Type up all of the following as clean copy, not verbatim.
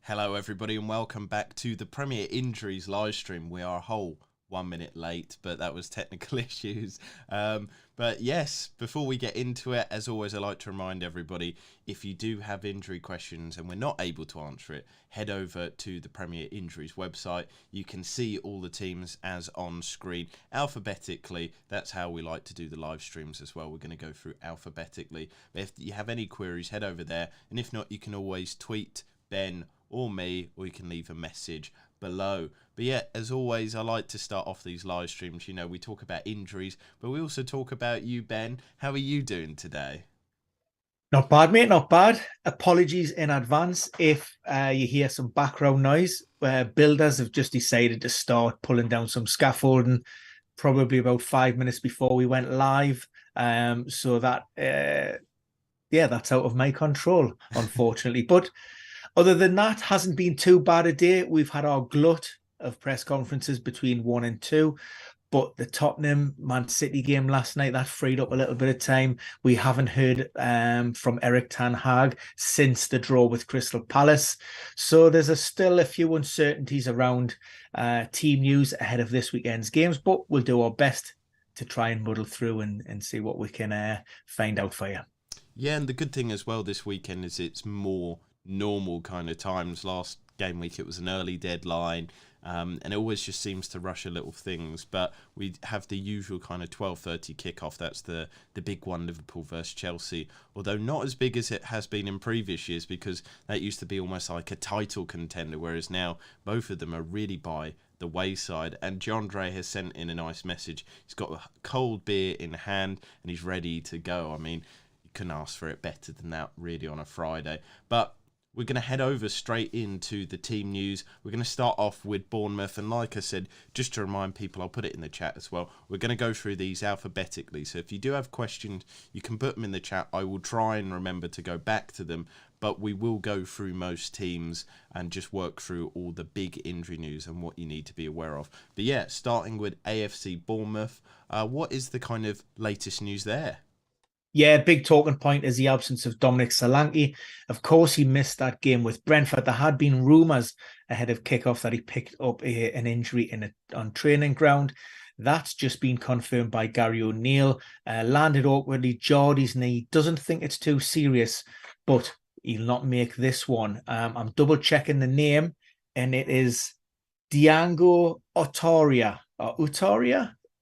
Hello everybody and welcome back to the Premier Injuries live stream. We are a whole 1 minute late, but that was technical issues. But yes, before we get into it, as always, I like to remind everybody, if you do have injury questions and we're not able to answer it, head over to the Premier Injuries website. You can see all the teams as on screen alphabetically. That's how we like to do the live streams as well. We're going to go through alphabetically. But if you have any queries, head over there. And if not, you can always tweet Ben or me, or you can leave a message below. But yeah, as always, I like to start off these live streams. You know, we talk about injuries, but we also talk about you, Ben. How are you doing today? Not bad, mate, not bad. Apologies in advance if you hear some background noise. Builders have just decided to start pulling down some scaffolding probably about 5 minutes before we went live. So that, that's out of my control, unfortunately. But other than that, hasn't been too bad a day. We've had our glut of press conferences between 1 and 2. But the Tottenham Man City game last night, that freed up a little bit of time. We haven't heard from Erik ten Hag since the draw with Crystal Palace. So there's still a few uncertainties around team news ahead of this weekend's games. But we'll do our best to try and muddle through and see what we can find out for you. Yeah, and the good thing as well this weekend is it's more normal kind of times. Last game week it was an early deadline, and it always just seems to rush a little things, but we have the usual kind of 12:30 kickoff. That's the big one, Liverpool versus Chelsea, although not as big as it has been in previous years, because that used to be almost like a title contender, whereas now both of them are really by the wayside. And Jandre has sent in a nice message. He's got a cold beer in hand and he's ready to go. I mean, you couldn't ask for it better than that really on a Friday. But we're going to head over straight into the team news. We're going to start off with Bournemouth. And like I said, just to remind people, I'll put it in the chat as well. We're going to go through these alphabetically. So if you do have questions, you can put them in the chat. I will try and remember to go back to them. But we will go through most teams and just work through all the big injury news and what you need to be aware of. But yeah, starting with AFC Bournemouth. What is the kind of latest news there? Yeah, big talking point is the absence of Dominic Solanke. Of course, he missed that game with Brentford. There had been rumours ahead of kickoff that he picked up an injury on training ground. That's just been confirmed by Gary O'Neill. Landed awkwardly, jarred his knee. Doesn't think it's too serious, but he'll not make this one. I'm double checking the name, and it is Diogo Otaria.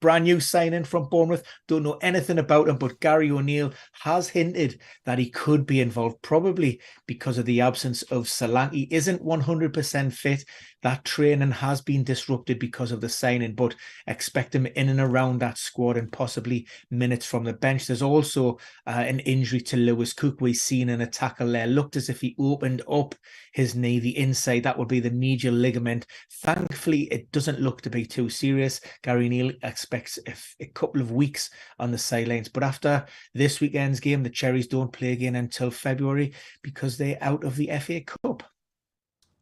Brand new signing from Bournemouth. Don't know anything about him, but Gary O'Neill has hinted that he could be involved, probably because of the absence of Solanke. He isn't 100% fit. That training has been disrupted because of the signing, but expect him in and around that squad and possibly minutes from the bench. There's also an injury to Lewis Cook. We've seen in a tackle there. Looked as if he opened up his knee, the inside. That would be the medial ligament. Thankfully, it doesn't look to be too serious. Gary O'Neill expects a couple of weeks on the sidelines. But after this weekend's game, the Cherries don't play again until February because they're out of the FA Cup.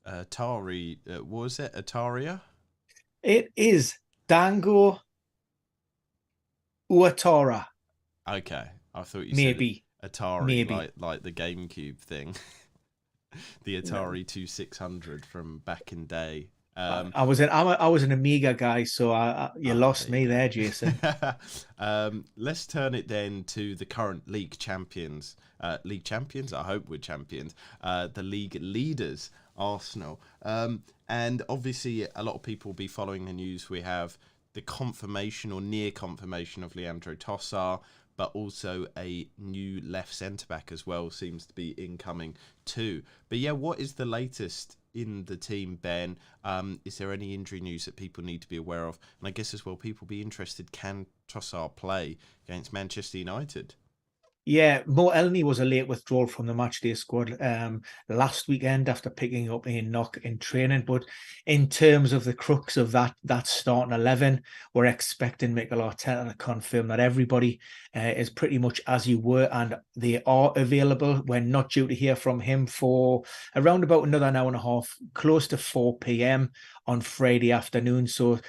What was it? Ataria? It is Dango Uatora. Okay, I thought you Maybe. said Atari, Maybe. like the GameCube thing. The Atari 2600 from back in day. I was an Amiga guy, so you lost me there, Jason. Let's turn it then to the current league champions. League champions? I hope we're champions. The league leaders, Arsenal. And obviously a lot of people will be following the news. We have the confirmation or near confirmation of Leandro Trossard, but also a new left centre-back as well seems to be incoming too. But yeah, what is the latest in the team, Ben? Is there any injury news that people need to be aware of? And I guess as well, people be interested, can Trossard play against Manchester United? Yeah, Mo Elney was a late withdrawal from the matchday squad last weekend after picking up a knock in training. But in terms of the crux of that starting 11, we're expecting Mikel Arteta to confirm that everybody is pretty much as you were, and they are available. We're not due to hear from him for around about another hour and a half, close to 4 p.m. on Friday afternoon. So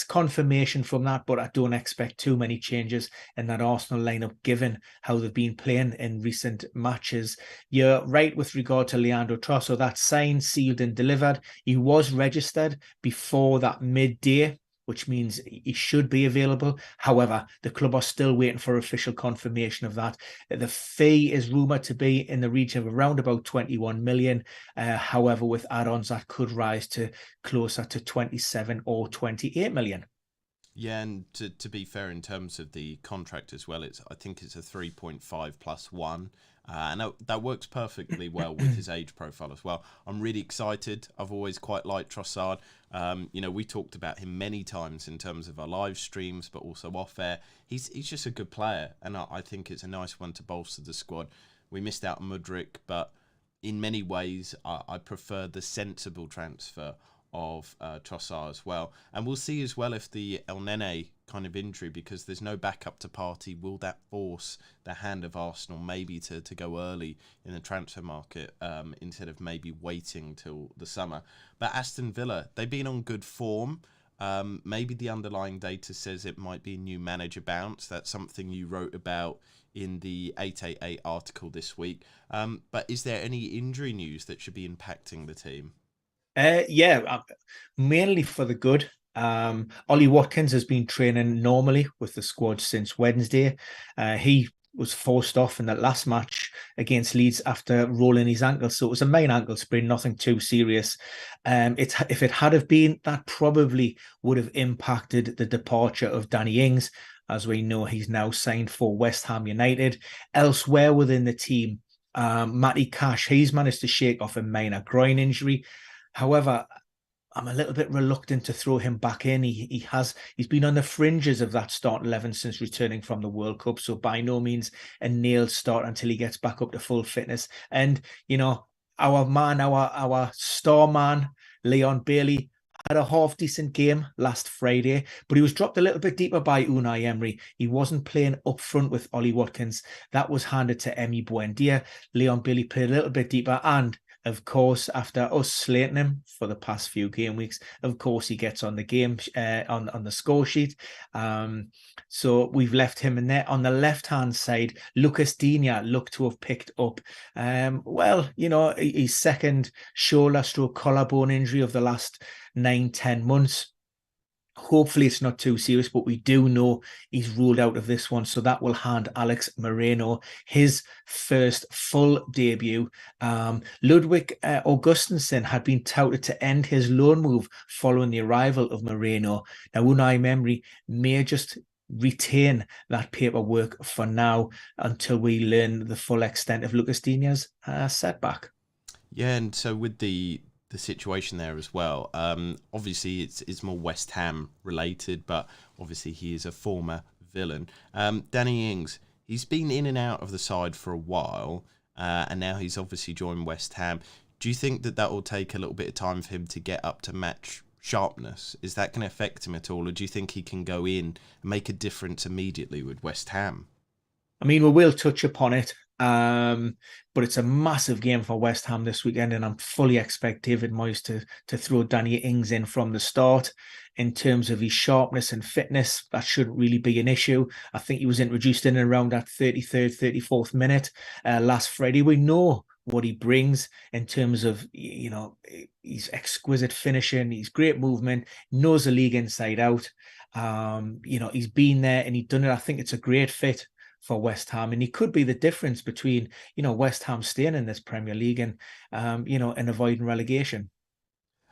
confirmation from that, but I don't expect too many changes in that Arsenal lineup given how they've been playing in recent matches. You're right with regard to Leandro Trossard. That's signed, sealed and delivered. He was registered before that midday, which means he should be available. However, the club are still waiting for official confirmation of that. The fee is rumoured to be in the region of around about 21 million. However, with add-ons, that could rise to closer to 27 or 28 million. Yeah, and to be fair, in terms of the contract as well, I think it's a 3.5 plus 1. And that works perfectly well with his age profile as well. I'm really excited. I've always quite liked Trossard. We talked about him many times in terms of our live streams, but also off air. He's just a good player, and I think it's a nice one to bolster the squad. We missed out on Mudryk, but in many ways, I prefer the sensible transfer of Trossard as well. And we'll see as well if the El Nene kind of injury, because there's no backup to Partey, will that force the hand of Arsenal maybe to go early in the transfer market instead of maybe waiting till the summer. But Aston Villa, they've been on good form. Maybe the underlying data says it might be a new manager bounce. That's something you wrote about in the 888 article this week. But is there any injury news that should be impacting the team? Mainly for the good. Ollie Watkins has been training normally with the squad since Wednesday. He was forced off in that last match against Leeds after rolling his ankle. So it was a main ankle sprain, nothing too serious. If it had have been, that probably would have impacted the departure of Danny Ings. As we know, he's now signed for West Ham United. Elsewhere within the team, Matty Cash, he's managed to shake off a minor groin injury. However, I'm a little bit reluctant to throw him back in. He's been on the fringes of that start 11 since returning from the World Cup, so by no means a nailed start until he gets back up to full fitness. And our star man, Leon Bailey, had a half decent game last Friday, but he was dropped a little bit deeper by Unai Emery. He wasn't playing up front with Ollie Watkins. That was handed to Emi Buendia. Leon Bailey played a little bit deeper, and of course, after us slating him for the past few game weeks, of course he gets on the game on the score sheet. So we've left him in there. On the left-hand side, Lucas Digne looked to have picked up, his second shoulder/collarbone injury of the last 9-10 months. Hopefully it's not too serious, but we do know he's ruled out of this one. So that will hand Alex Moreno his first full debut. Ludwig Augustinsson had been touted to end his loan move following the arrival of Moreno. Now, Unai Emery may just retain that paperwork for now until we learn the full extent of Lucas Digne's setback. Yeah, and so with the situation there as well. Obviously, it's more West Ham related, but obviously he is a former villain. Danny Ings, he's been in and out of the side for a while, and now he's obviously joined West Ham. Do you think that will take a little bit of time for him to get up to match sharpness? Is that going to affect him at all, or do you think he can go in and make a difference immediately with West Ham? I mean, we will touch upon it. But it's a massive game for West Ham this weekend, and I'm fully expect David Moyes to throw Danny Ings in from the start. In terms of his sharpness and fitness, that shouldn't really be an issue. I think he was introduced in and around that 33rd, 34th minute last Friday. We know what he brings in terms of, his exquisite finishing, his great movement, knows the league inside out. He's been there and he's done it. I think it's a great fit for West Ham, and he could be the difference between West Ham staying in this Premier League and and avoiding relegation.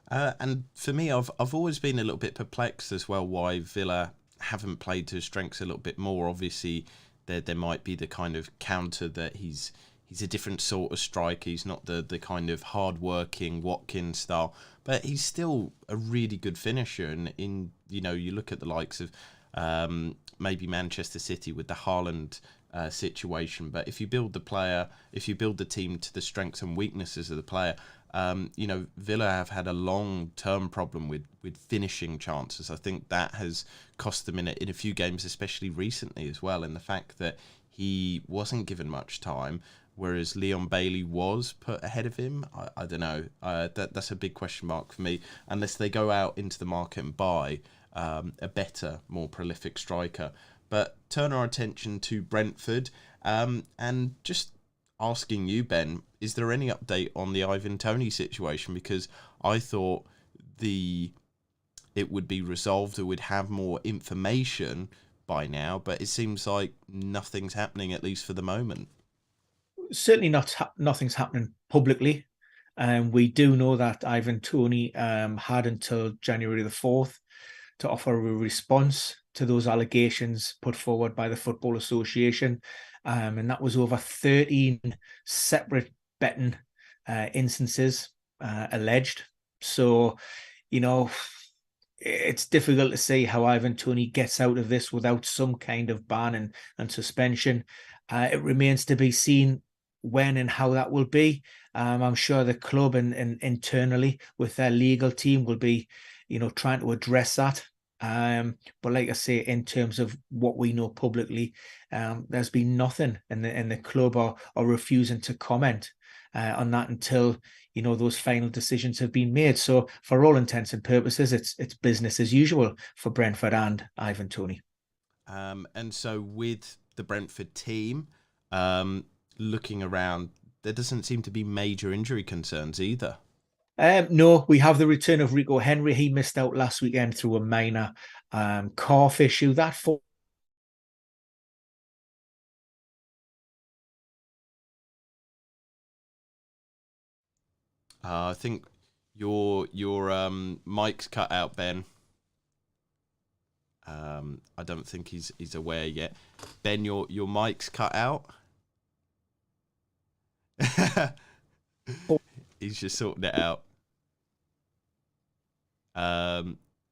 And for me, I've always been a little bit perplexed as well why Villa haven't played to his strengths a little bit more. Obviously, there might be the kind of counter that he's a different sort of striker. He's not the kind of hard-working Watkins style, but he's still a really good finisher. And you look at the likes of maybe Manchester City with the Haaland situation. But if you build the team to the strengths and weaknesses of the player, Villa have had a long-term problem with finishing chances. I think that has cost them in a few games, especially recently as well. And the fact that he wasn't given much time whereas Leon Bailey was put ahead of him. I don't know. That's a big question mark for me, unless they go out into the market and buy a better, more prolific striker. But turn our attention to Brentford, and just asking you, Ben, is there any update on the Ivan Toney situation? Because I thought it would be resolved, or would have more information by now, but it seems like nothing's happening, at least for the moment. Certainly nothing's happening publicly. We do know that Ivan Toney had until January the 4th to offer a response to those allegations put forward by the Football Association. And that was over 13 separate betting instances alleged. So, it's difficult to see how Ivan Toney gets out of this without some kind of ban and suspension. It remains to be seen when and how that will be. I'm sure the club and internally with their legal team will be, trying to address that. But like I say, in terms of what we know publicly, there's been nothing, and the club are refusing to comment on that until those final decisions have been made. So for all intents and purposes, it's business as usual for Brentford and Ivan Toney. And so with the Brentford team, looking around, there doesn't seem to be major injury concerns either. No, we have the return of Rico Henry. He missed out last weekend through a minor calf issue. I think your mic's cut out, Ben. I don't think he's aware yet. Ben, your mic's cut out. He's just sorting it out.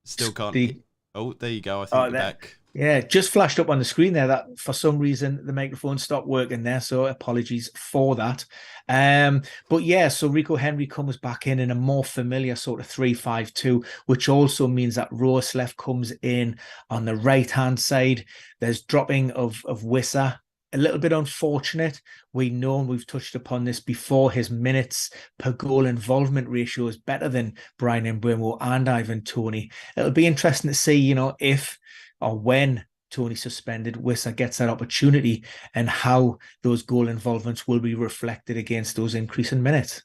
Still can't. Oh, there you go. I think you're back. Yeah, just flashed up on the screen there that for some reason the microphone stopped working there, so apologies for that. But yeah, so Rico Henry comes back in a more familiar sort of 3-5-2, which also means that Roersleff comes in on the right-hand side. There's dropping of Wissa. A little bit unfortunate. We know, and we've touched upon this before, his minutes per goal involvement ratio is better than Bryan Mbeumo and Ivan Toney. It'll be interesting to see, if or when Toney suspended, Wissa gets that opportunity, and how those goal involvements will be reflected against those increasing minutes.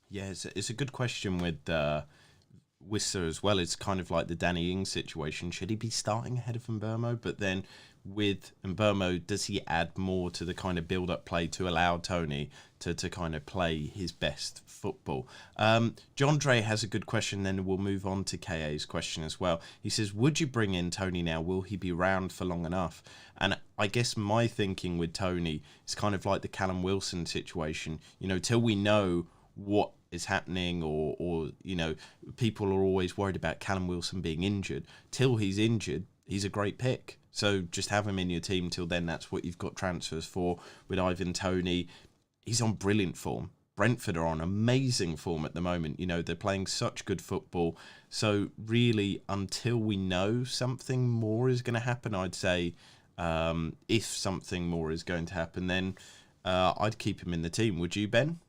Yeah, it's a good question with Wissa as well. It's kind of like the Danny Ings situation. Should he be starting ahead of Mbeumo? But then with Mbeumo, does he add more to the kind of build-up play to allow Toney to kind of play his best football? John Dre has a good question, then we'll move on to KA's question as well. He says, would you bring in Toney now? Will he be around for long enough? And I guess my thinking with Toney is kind of like the Callum Wilson situation. Till we know what is happening, or people are always worried about Callum Wilson being injured. Till he's injured, he's a great pick. So just have him in your team till then. That's what you've got transfers for. With Ivan Toney, he's on brilliant form. Brentford are on amazing form at the moment. They're playing such good football. So really, until we know something more is going to happen, I'd say, if something more is going to happen, then I'd keep him in the team. Would you, Ben?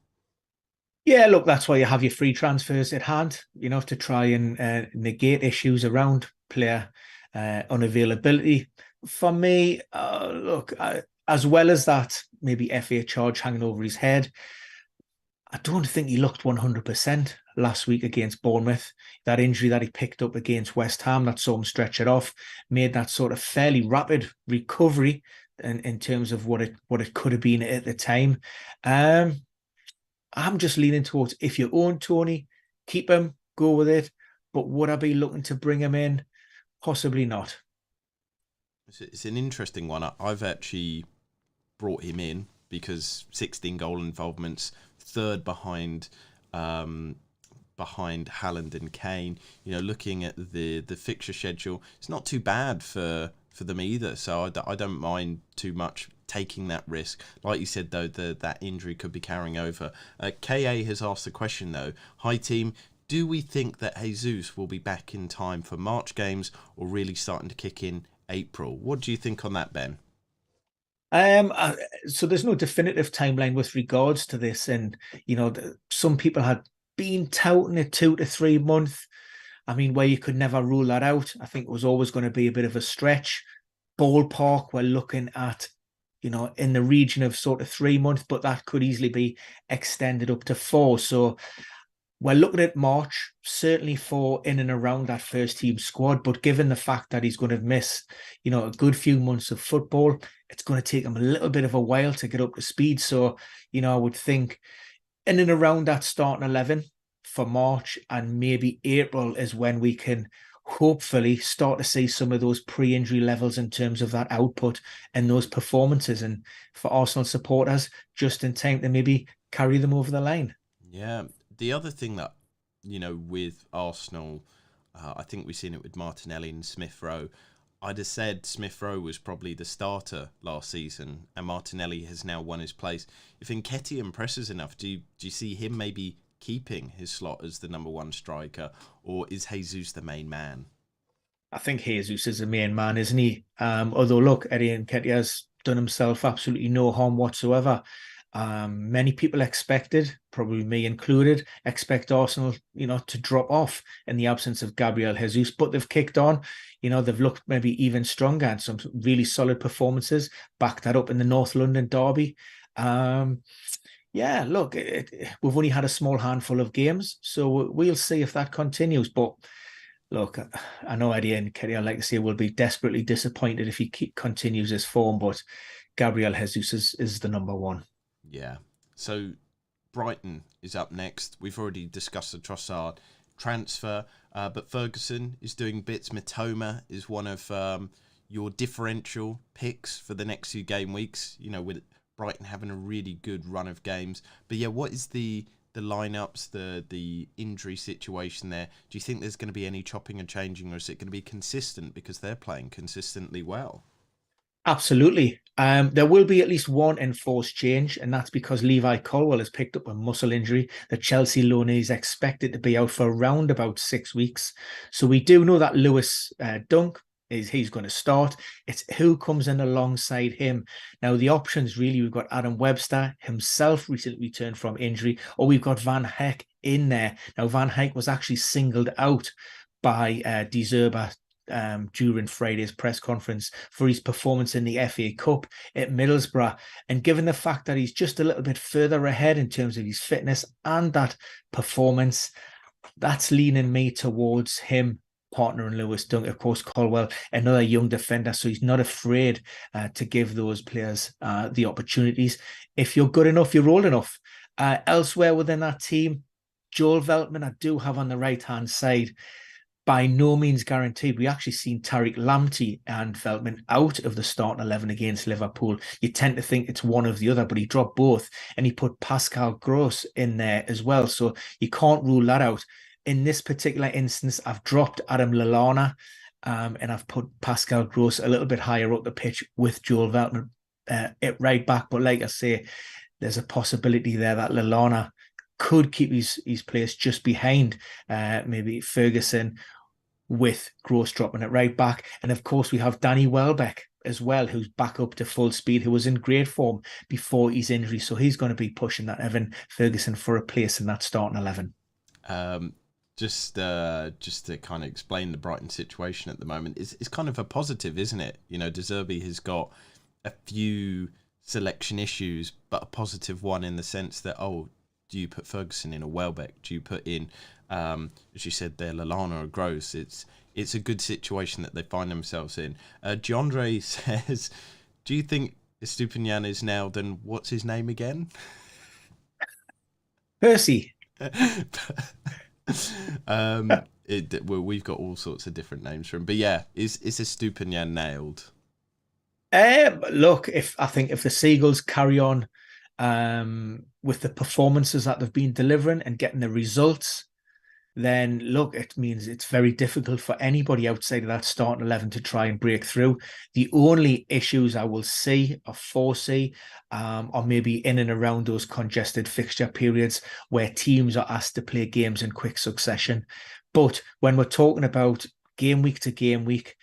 Yeah, look, that's why you have your free transfers at hand, to try and negate issues around player unavailability. For me, as well as that maybe FA charge hanging over his head, I don't think he looked 100% last week against Bournemouth. That injury that he picked up against West Ham, that saw him stretch it off, made that sort of fairly rapid recovery in terms of what it could have been at the time. I'm just leaning towards, if you own Toney, keep him, go with it. But would I be looking to bring him in? Possibly not. It's an interesting one. I've actually brought him in because 16 goal involvements, third behind Haaland and Kane. Looking at the fixture schedule, it's not too bad for them either. So I don't mind too much taking that risk. Like you said, though, that injury could be carrying over. KA has asked the question, though. Hi, team. Do we think that Jesus will be back in time for March games, or really starting to kick in April? What do you think on that, Ben? So there's no definitive timeline with regards to this, and some people had been touting a 2 to 3 month. I mean, where you could never rule that out. I think it was always going to be a bit of a stretch. Ballpark, we're looking at, in the region of sort of 3 months, but that could easily be extended up to 4. So we're looking at March, certainly for in and around that first team squad. But given the fact that he's going to miss, a good few months of football, it's going to take him a little bit of a while to get up to speed. So, I would think in and around that starting 11 for March and maybe April is when we can hopefully start to see some of those pre-injury levels in terms of that output and those performances. And for Arsenal supporters, just in time to maybe carry them over the line. Yeah. The other thing that, with Arsenal, I think we've seen it with Martinelli and Smith Rowe. I'd have said Smith Rowe was probably the starter last season, and Martinelli has now won his place. If Nketiah impresses enough, do you see him maybe keeping his slot as the number one striker, or is Jesus the main man? I think Jesus is the main man, isn't he? Although, look, Eddie Nketiah has done himself absolutely no harm whatsoever. Many people expected, probably me included, expect Arsenal, to drop off in the absence of Gabriel Jesus, but they've kicked on. They've looked maybe even stronger and some really solid performances. Back that up in the North London derby. Yeah, look, we've only had a small handful of games, so we'll see if that continues. But look, I know Eddie and Kerry, I like to say, will be desperately disappointed if he continues his form, but Gabriel Jesus is the number one. Yeah. So Brighton is up next. We've already discussed the Trossard transfer, but Ferguson is doing bits. Mitoma is one of your differential picks for the next few game weeks, with Brighton having a really good run of games. But yeah, what is the lineups, the injury situation there? Do you think there's going to be any chopping and changing, or is it going to be consistent because they're playing consistently well? Absolutely. There will be at least one enforced change, and that's because Levi Colwill has picked up a muscle injury. The Chelsea loanee is expected to be out for around about 6 weeks. So we do know that Lewis Dunk he's going to start. It's who comes in alongside him. Now, the options really, we've got Adam Webster himself recently returned from injury, or we've got Van Heck in there. Now, Van Heck was actually singled out by De Zerba during Friday's press conference for his performance in the FA Cup at Middlesbrough. And given the fact that he's just a little bit further ahead in terms of his fitness and that performance, that's leaning me towards him partnering Lewis Dunk. Of course, Colwill, another young defender, so he's not afraid to give those players the opportunities. If you're good enough, you're old enough. Elsewhere within that team, Joel Veltman, I do have on the right-hand side. By no means guaranteed. We actually seen Tariq Lamptey and Veltman out of the starting 11 against Liverpool. You tend to think it's one of the other, but he dropped both and he put Pascal Gross in there as well. So you can't rule that out. In this particular instance, I've dropped Adam Lallana and I've put Pascal Gross a little bit higher up the pitch with Joel Veltman at right back. But like I say, there's a possibility there that Lallana could keep his place just behind maybe Ferguson, with Gross dropping it right back. And of course, we have Danny Welbeck as well, who's back up to full speed, who was in great form before his injury. So he's going to be pushing that Evan Ferguson for a place in that starting 11. Just to kind of explain the Brighton situation at the moment, it's kind of a positive, isn't it? De Zerbi has got a few selection issues, but a positive one in the sense that, do you put Ferguson in or Welbeck? Do you put in, as you said there, Lallana or Gross? It's a good situation that they find themselves in. Giandre says, do you think Estupiñán is nailed? And what's his name again? Percy. We've got all sorts of different names for him. But yeah, is Estupiñán nailed? Look, if the Seagulls carry on with the performances that they've been delivering and getting the results, then look, it means it's very difficult for anybody outside of that starting 11 to try and break through. The only issues I will see or foresee are maybe in and around those congested fixture periods where teams are asked to play games in quick succession. But when we're talking about game week to game week,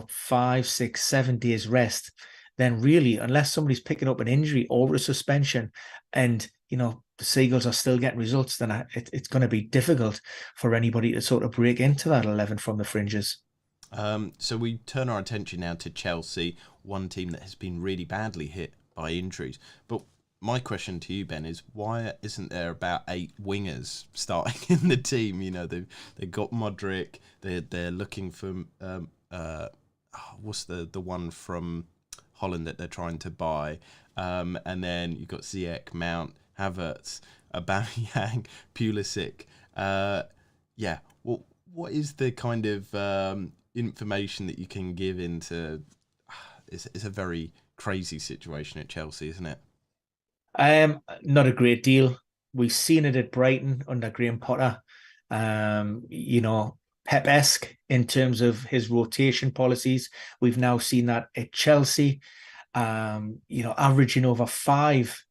5, 6, 7 days rest, then really, unless somebody's picking up an injury or a suspension, and the Seagulls are still getting results, then it's going to be difficult for anybody to sort of break into that 11 from the fringes. So we turn our attention now to Chelsea, one team that has been really badly hit by injuries. But my question to you, Ben, is why isn't there about 8 wingers starting in the team? They've got Modric. They're looking for what's the one from Holland that they're trying to buy, and then you've got Ziyech, Mount, Havertz, Aubameyang, Pulisic. Well, what is the kind of information that you can give into? It's a very crazy situation at Chelsea, isn't it? Not a great deal. We've seen it at Brighton under Graham Potter. Pep-esque in terms of his rotation policies. We've now seen that at Chelsea, averaging over 5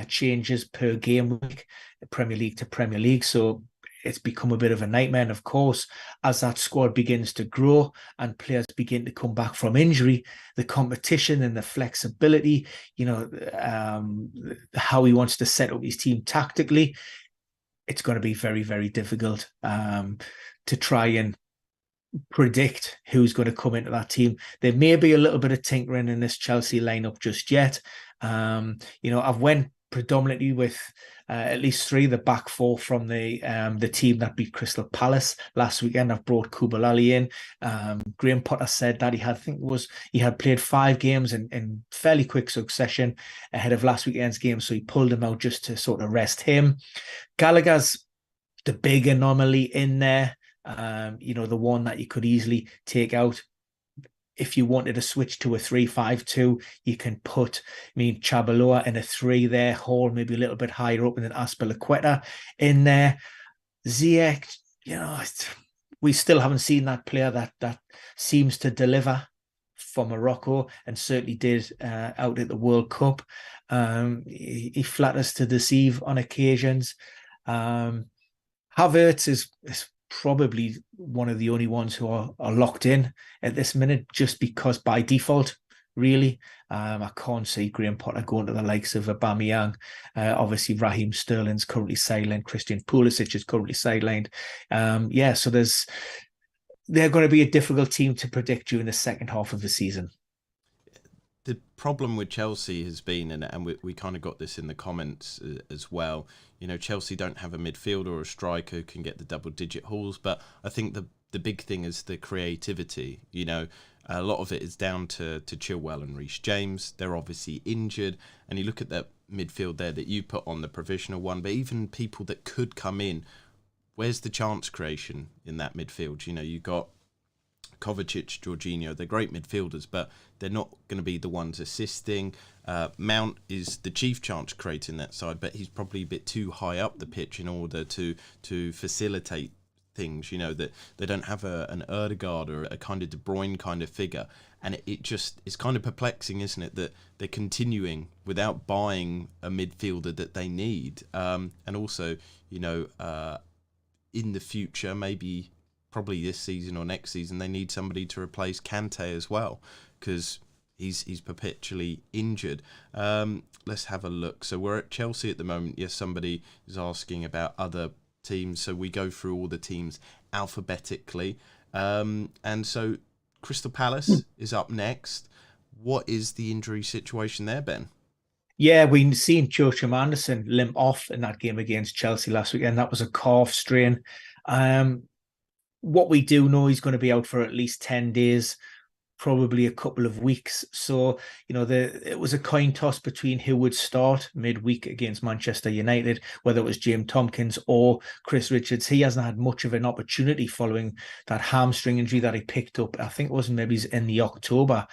changes per game week, Premier League to Premier League. So it's become a bit of a nightmare. And of course, as that squad begins to grow and players begin to come back from injury, the competition and the flexibility, how he wants to set up his team tactically, it's going to be very, very difficult to try and predict who's going to come into that team. There may be a little bit of tinkering in this Chelsea lineup just yet. I've went predominantly with at least 3, the back 4 from the team that beat Crystal Palace last weekend. I've brought Koulibaly in. Graham Potter said that he had played 5 games in fairly quick succession ahead of last weekend's game, so he pulled him out just to sort of rest him. Gallagher's the big anomaly in there. The one that you could easily take out. If you wanted to switch to a 3-5-2, you can put, Chabaloa in a 3 there, Hall maybe a little bit higher up, and then Azpilicueta in there. Ziyech, we still haven't seen that player that seems to deliver for Morocco, and certainly did out at the World Cup. He flatters to deceive on occasions. Havertz is probably one of the only ones who are locked in at this minute, just because by default, really. I can't see Graham Potter going to the likes of Aubameyang. Obviously, Raheem Sterling's currently sidelined. Christian Pulisic is currently sidelined. So they're going to be a difficult team to predict during the second half of the season. The problem with Chelsea has been, and we kind of got this in the comments as well, Chelsea don't have a midfielder or a striker who can get the double-digit hauls, but I think the big thing is the creativity. A lot of it is down to Chilwell and Reece James. They're obviously injured, and you look at that midfield there that you put on the provisional one, but even people that could come in, where's the chance creation in that midfield? You've got Kovacic, Jorginho, they're great midfielders, but they're not going to be the ones assisting. Mount is the chief chance creator in that side, but he's probably a bit too high up the pitch in order to facilitate things. That they don't have an Ødegaard or a kind of De Bruyne kind of figure, and it's kind of perplexing, isn't it, that they're continuing without buying a midfielder that they need, and also in the future, maybe probably this season or next season, they need somebody to replace Kante as well, because he's perpetually injured. Let's have a look. So we're at Chelsea at the moment. Yes, somebody is asking about other teams. So we go through all the teams alphabetically. And so Crystal Palace is up next. What is the injury situation there, Ben? Yeah, we've seen Joachim Andersen limp off in that game against Chelsea last weekend. That was a calf strain. What we do know, he's going to be out for at least 10 days, probably a couple of weeks. So, it was a coin toss between who would start midweek against Manchester United, whether it was James Tompkins or Chris Richards. He hasn't had much of an opportunity following that hamstring injury that he picked up. I think it was maybe in the October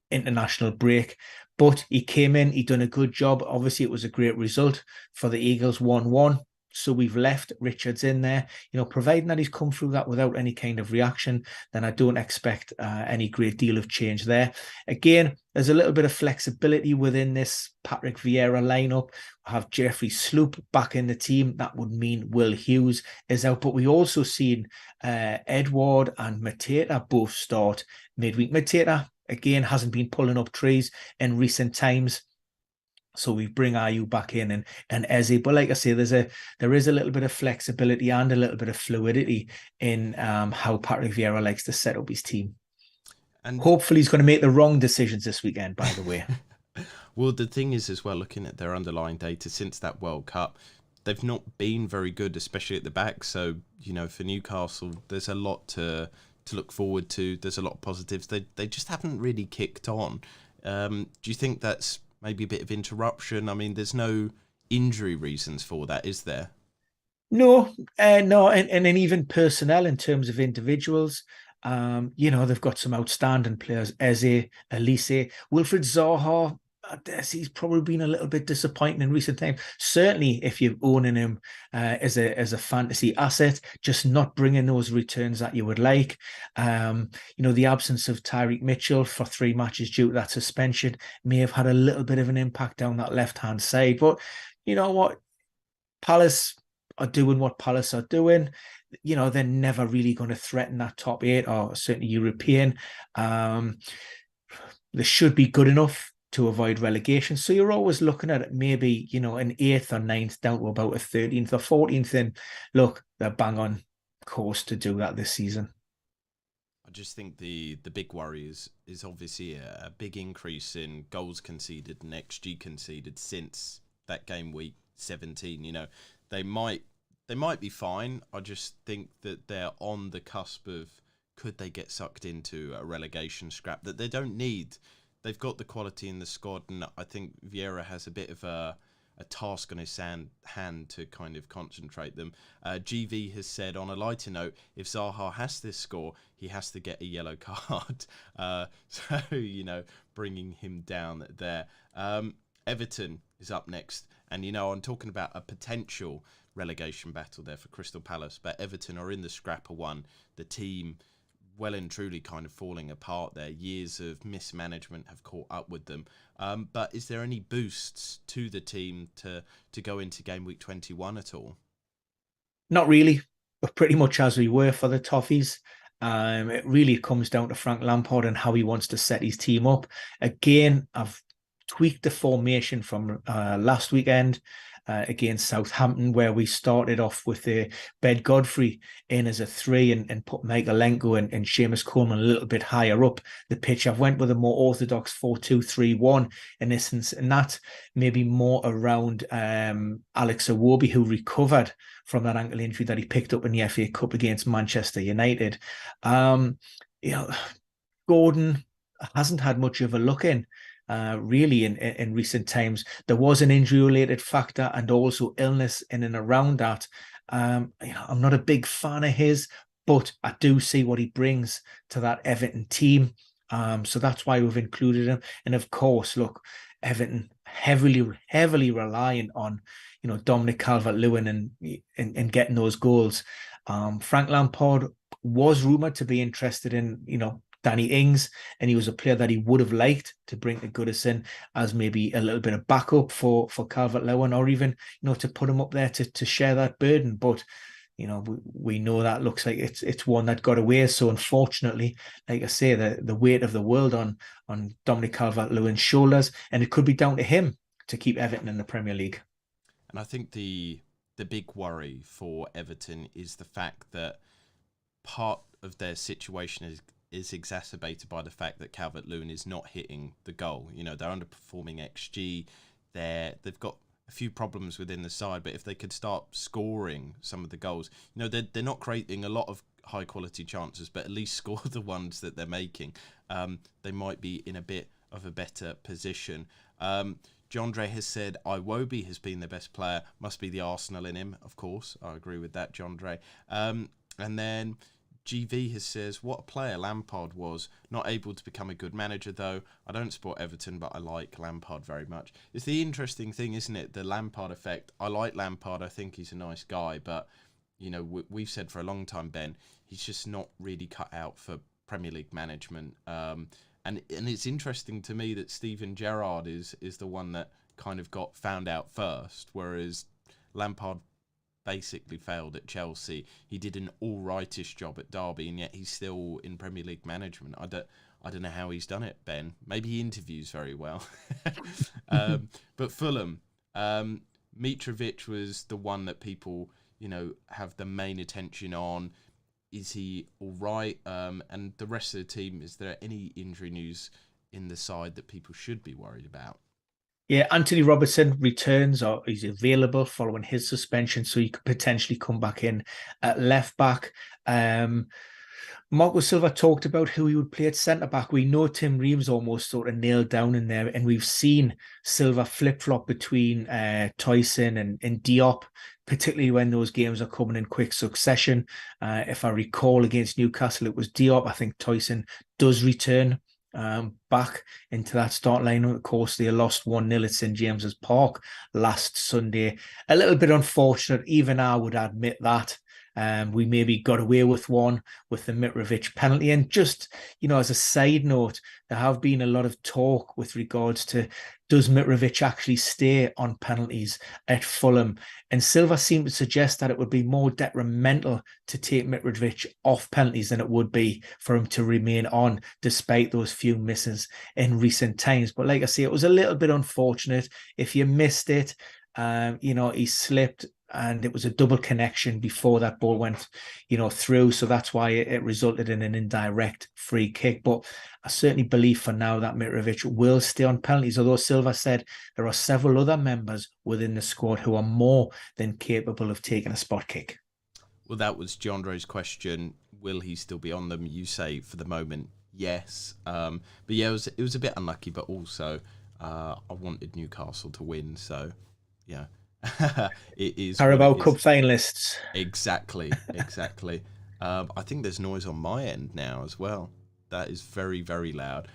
international break. But he came in, he done a good job. Obviously, it was a great result for the Eagles, 1-1. So we've left Richards in there, providing that he's come through that without any kind of reaction, then I don't expect any great deal of change there. Again, there's a little bit of flexibility within this Patrick Vieira lineup. I have Jeffrey Sloop back in the team. That would mean Will Hughes is out, but we also seen Edward and Mateta both start midweek. Mateta again, hasn't been pulling up trees in recent times. So we bring Ayew back in and Eze. But like I say, there is a little bit of flexibility and a little bit of fluidity in how Patrick Vieira likes to set up his team. And hopefully he's going to make the wrong decisions this weekend, by the way. Well, the thing is as well, looking at their underlying data since that World Cup, they've not been very good, especially at the back. So, for Newcastle, there's a lot to look forward to. There's a lot of positives. They just haven't really kicked on. Do you think that's maybe a bit of interruption? I mean, there's no injury reasons for that, is there? No, no, and even personnel in terms of individuals. They've got some outstanding players, Eze, Elise, Wilfried Zaha. He's probably been a little bit disappointing in recent times. Certainly, if you're owning him as a fantasy asset, just not bringing those returns that you would like. The absence of Tyreek Mitchell for 3 matches due to that suspension may have had a little bit of an impact down that left-hand side. But you know what? Palace are doing what Palace are doing. They're never really going to threaten that top 8 or certainly European. They should be good enough to avoid relegation. So you're always looking at it, maybe, an 8th or 9th down to about a 13th or 14th. And look, they're bang on course to do that this season. I just think the big worry is obviously a big increase in goals conceded and XG conceded since that game week 17. They might be fine. I just think that they're on the cusp of, could they get sucked into a relegation scrap that they don't need. They've got the quality in the squad, and I think Vieira has a bit of a task on his hand to kind of concentrate them. GV has said, on a lighter note, if Zaha has this score, he has to get a yellow card. So, bringing him down there. Everton is up next, and, I'm talking about a potential relegation battle there for Crystal Palace, but Everton are in the scrapper one. The team well and truly kind of falling apart there. Years of mismanagement have caught up with them. But is there any boosts to the team to go into game week 21 at all? Not really. We're pretty much as we were for the Toffees. It really comes down to Frank Lampard and how he wants to set his team up. Again, I've tweaked the formation from last weekend against Southampton, where we started off with Ben Godfrey in as a 3 and put Michaelenko and Seamus Coleman a little bit higher up the pitch. I've went with a more orthodox 4-2-3-1 in essence, and that maybe more around Alex Iwobi, who recovered from that ankle injury that he picked up in the FA Cup against Manchester United. Gordon hasn't had much of a look in. Really in recent times. There was an injury-related factor and also illness in and around that. I'm not a big fan of his, but I do see what he brings to that Everton team. So that's why we've included him. And of course, look, Everton heavily reliant on, Dominic Calvert-Lewin and getting those goals. Frank Lampard was rumoured to be interested in, Danny Ings, and he was a player that he would have liked to bring to Goodison as maybe a little bit of backup for Calvert-Lewin, or even to put him up there to share that burden. But we know that looks like it's one that got away. So unfortunately, like I say, the weight of the world on Dominic Calvert-Lewin's shoulders, and it could be down to him to keep Everton in the Premier League. And I think the big worry for Everton is the fact that part of their situation is exacerbated by the fact that Calvert-Lewin is not hitting the goal. They're underperforming XG. They've got a few problems within the side, but if they could start scoring some of the goals, they're not creating a lot of high quality chances, but at least score the ones that they're making. They might be in a bit of a better position. Jondre has said Iwobi has been the best player. Must be the Arsenal in him, of course. I agree with that, Jondre. And then GV says, what a player Lampard was. Not able to become a good manager, though. I don't support Everton, but I like Lampard very much. It's the interesting thing, isn't it? The Lampard effect. I like Lampard. I think he's a nice guy. But, we've said for a long time, Ben, he's just not really cut out for Premier League management. And it's interesting to me that Steven Gerrard is the one that kind of got found out first, whereas Lampard basically failed at Chelsea. He did an all-rightish job at Derby, and yet he's still in Premier League management. I I don't know how he's done it, Ben. Maybe he interviews very well. But Fulham, Mitrovic was the one that people, have the main attention on. Is he all right? And the rest of the team, is there any injury news in the side that people should be worried about? Yeah, Anthony Robertson returns, or he's available following his suspension, so he could potentially come back in at left back. Marco Silva talked about who he would play at centre-back. We know Tim Ream's almost sort of nailed down in there, and we've seen Silva flip-flop between Toyson and Diop, particularly when those games are coming in quick succession. If I recall, against Newcastle, it was Diop. I think Toyson does return back into that start line. Of course, they lost 1-0 at St James's Park last Sunday. A little bit unfortunate, even I would admit that. We maybe got away with one with the Mitrovic penalty. And just, as a side note, there have been a lot of talk with regards to, does Mitrovic actually stay on penalties at Fulham? And Silva seemed to suggest that it would be more detrimental to take Mitrovic off penalties than it would be for him to remain on, despite those few misses in recent times. But like I say, it was a little bit unfortunate. If you missed it, he slipped, and it was a double connection before that ball went, through. So that's why it resulted in an indirect free kick. But I certainly believe for now that Mitrovic will stay on penalties, although Silva said there are several other members within the squad who are more than capable of taking a spot kick. Well, that was Jandre's question. Will he still be on them? You say for the moment, yes. But yeah, it was a bit unlucky, but also I wanted Newcastle to win. So, yeah. It is Carabao Cup finalists. Exactly. I think there's noise on my end now as well. That is very, very loud.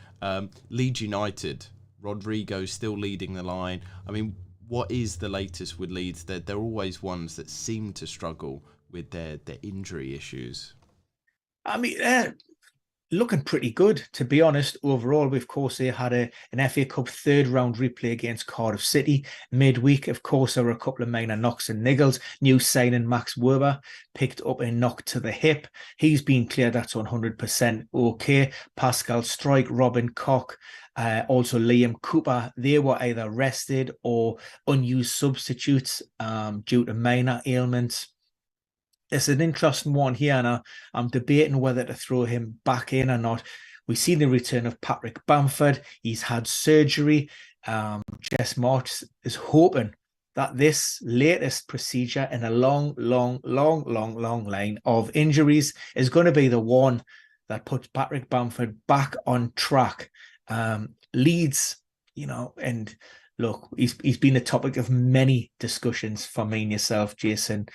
Leeds United, Rodrigo still leading the line. I mean, what is the latest with Leeds? They're always ones that seem to struggle with their injury issues. I mean, looking pretty good, to be honest. Overall, of course, they had an FA Cup third round replay against Cardiff City midweek. Of course, there were a couple of minor knocks and niggles. New signing Max Werber picked up a knock to the hip. He's been cleared. That's 100% okay. Pascal Struijk, Robin Koch, also Liam Cooper, they were either rested or unused substitutes due to minor ailments. It's an interesting one here, and I'm debating whether to throw him back in or not. We've seen the return of Patrick Bamford. He's had surgery. Jess March is hoping that this latest procedure in a long line of injuries is going to be the one that puts Patrick Bamford back on track. Leeds, and look, he's been the topic of many discussions for me and yourself, Jason,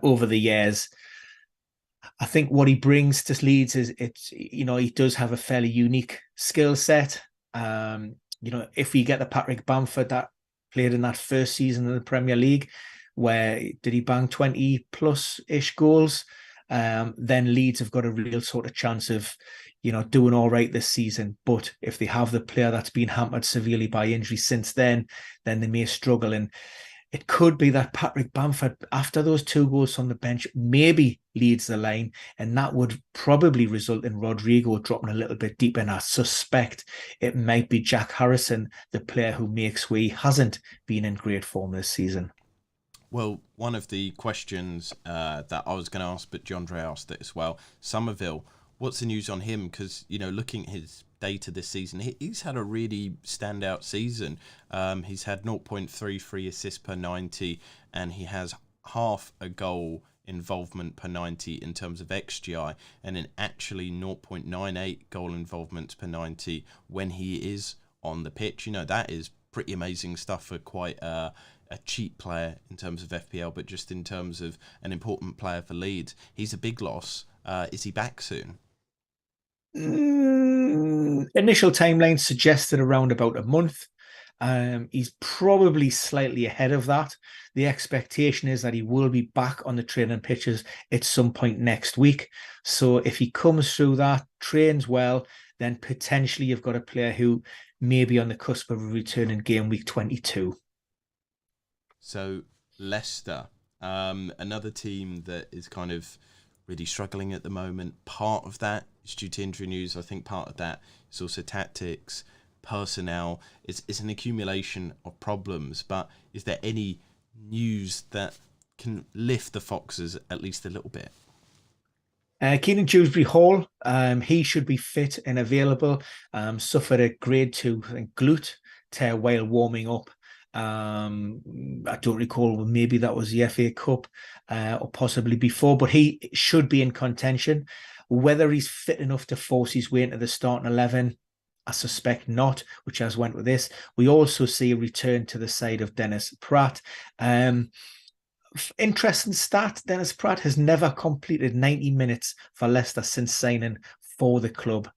over the years. I think what he brings to Leeds is he does have a fairly unique skill set. If we get the Patrick Bamford that played in that first season in the Premier League, where did he bang 20 plus ish goals? Then Leeds have got a real sort of chance of doing all right this season. But if they have the player that's been hampered severely by injury since then they may struggle. And it could be that Patrick Bamford, after those 2 goals from the bench, maybe leads the line, and that would probably result in Rodrigo dropping a little bit deep. And I suspect it might be Jack Harrison, the player who makes way. He hasn't been in great form this season. Well, one of the questions that I was going to ask, but Jandre asked it as well, Somerville, what's the news on him? Because, looking at his data this season, he's had a really standout season. He's had 0.33 assists per 90, and he has half a goal involvement per 90 in terms of XGI, and then actually 0.98 goal involvements per 90 when he is on the pitch. That is pretty amazing stuff for quite a cheap player in terms of FPL, but just in terms of an important player for Leeds. He's a big loss. Is he back soon? Initial timeline suggested around about a month. He's probably slightly ahead of that. The expectation is that he will be back on the training pitches at some point next week. So if he comes through that, trains well, then potentially you've got a player who may be on the cusp of a return in game week 22. So Leicester, another team that is kind of really struggling at the moment. Part of that is due to injury news. I think part of that is also tactics, personnel. It's an accumulation of problems. But is there any news that can lift the Foxes at least a little bit? Keenan Dewsbury-Hall, he should be fit and available. Suffered a grade 2 glute tear while warming up. I don't recall, maybe that was the FA Cup or possibly before, but he should be in contention. Whether he's fit enough to force his way into the starting 11, I suspect not, which has went with this. We also see a return to the side of Dennis Pratt. Interesting stat, Dennis Pratt has never completed 90 minutes for Leicester since signing for the club,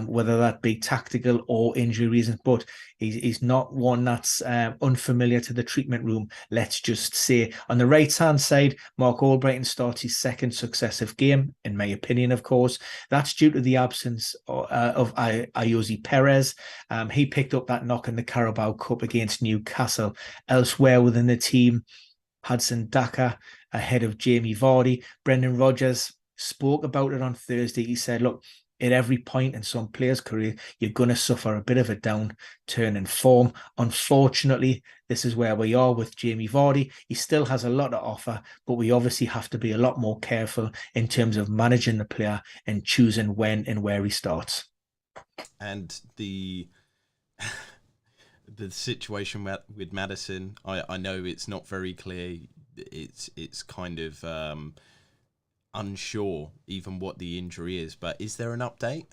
whether that be tactical or injury reasons, but he's not one that's unfamiliar to the treatment room, let's just say. On the right-hand side, Mark Albrighton starts his second successive game, in my opinion, of course. That's due to the absence of Ayoze Perez. He picked up that knock in the Carabao Cup against Newcastle. Elsewhere within the team, Hudson Daka ahead of Jamie Vardy. Brendan Rodgers spoke about it on Thursday. He said, look, at every point in some players' career, you're going to suffer a bit of a downturn in form. Unfortunately, this is where we are with Jamie Vardy. He still has a lot to offer, but we obviously have to be a lot more careful in terms of managing the player and choosing when and where he starts. And the situation with Maddison, I know it's not very clear. It's kind of unsure even what the injury is, but is there an update?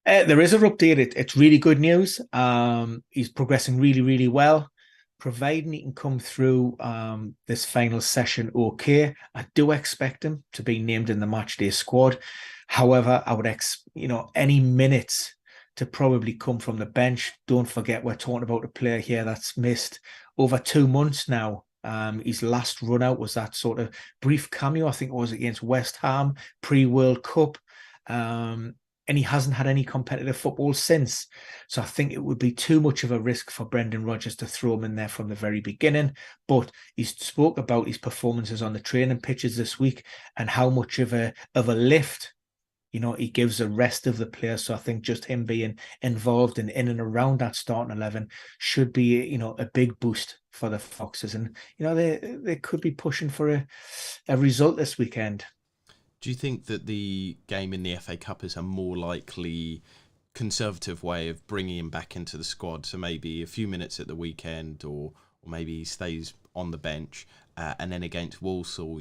There is an update. It's really good news. He's progressing really, really well. Providing he can come through this final session okay, I do expect him to be named in the matchday squad. However, I would any minutes to probably come from the bench. Don't forget, we're talking about a player here that's missed over 2 months now. His last run out was that sort of brief cameo, I think it was against West Ham, pre-World Cup. And he hasn't had any competitive football since. So I think it would be too much of a risk for Brendan Rodgers to throw him in there from the very beginning. But he's spoke about his performances on the training pitches this week and how much of a lift he gives the rest of the players. So I think just him being involved in and around that starting 11 should be, a big boost for the Foxes. And, they could be pushing for a result this weekend. Do you think that the game in the FA Cup is a more likely conservative way of bringing him back into the squad? So maybe a few minutes at the weekend, or maybe he stays on the bench, and then against Walsall,